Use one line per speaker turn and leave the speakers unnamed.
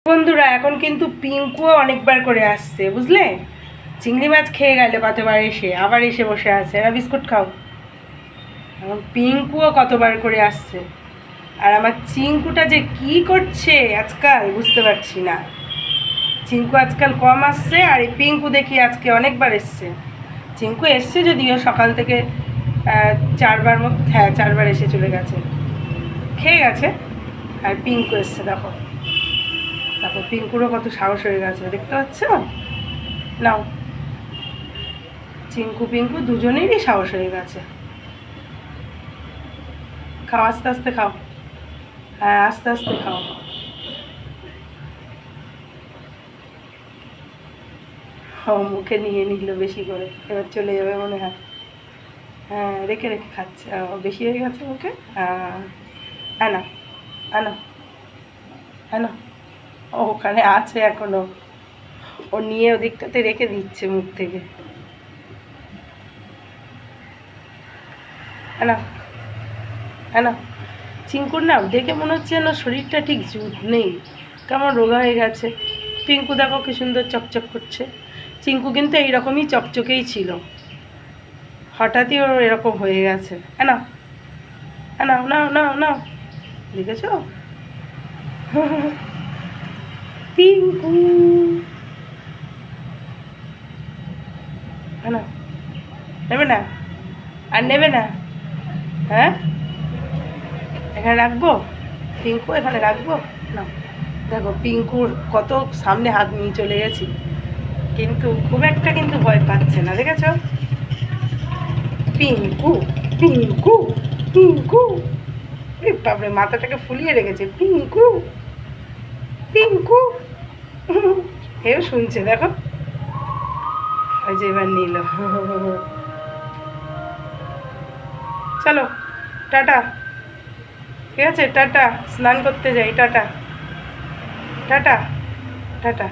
বন্ধুরা এখন কিন্তু পিঙ্কুও অনেকবার করে আসছে, বুঝলে? চিংড়ি মাছ খেয়ে গেল কতবার, এসে আবার এসে বসে আছে। এরা বিস্কুট খাও। এখন পিঙ্কুও কতবার করে আসছে, আর আমার চিঙ্কুটা যে কি করছে আজকাল বুঝতে পারছি না। চিঙ্কু আজকাল কম আসছে, আর এই পিঙ্কু দেখি আজকে অনেকবার এসছে। চিঙ্কু এসছে যদিও সকাল থেকে 4বার মতো, হ্যাঁ 4বার এসে চলে গেছে, খেয়ে গেছে। আর পিঙ্কু এসছে, দেখো তারপর পিঙ্কুরও কত সাহস হয়ে গেছে, দেখতে পাচ্ছ? নাও, চিঙ্কু পিঙ্কু দুজনেরই সাহস হয়ে গেছে। খাও, আস্তে আস্তে খাও, হ্যাঁ আস্তে আস্তে খাও। ও মুখে নিয়ে নিল বেশি করে, এবার চলে যাবে মনে হয়। হ্যাঁ রেখে রেখে খাচ্ছে, বেশি হয়ে গেছে মুখে। হ্যাঁ আনা আনা আনা, ও ওখানে আছে এখনো, ও নিয়ে ওদিকটাতে রেখে দিচ্ছে মুখ থেকে। আনা আনা। চিঙ্কুর না দেখে মনে হচ্ছে যেন শরীরটা ঠিক জুত নেই, কেমন রোগা হয়ে গেছে। পিঙ্কু দেখো কি সুন্দর চকচক করছে। চিঙ্কু কিন্তু এইরকমই চকচকেই ছিল, হঠাৎই ওর এরকম হয়ে গেছে। না নাও নাও নাও নাও, দেখেছ? পিঙ্কু না, নেবে না? আর নেবে না? হ্যাঁ এখানে রাখবো, পিঙ্কু এখানে রাখবো না। দেখো পিঙ্কুর কত সামনে হাত নিয়ে চলে গেছি, কিন্তু খুব একটা কিন্তু ভয় পাচ্ছে না, দেখেছ? পিঙ্কু পিঙ্কু পিঙ্কু, বাপরে মাথাটাকে ফুলিয়ে রেখেছে। পিঙ্কু পিঙ্কু, এও শুনছে দেখো, ওই যে এবার নিল। চলো টাটা, ঠিক আছে টাটা, স্নান করতে যাই, টাটা টাটা টাটা।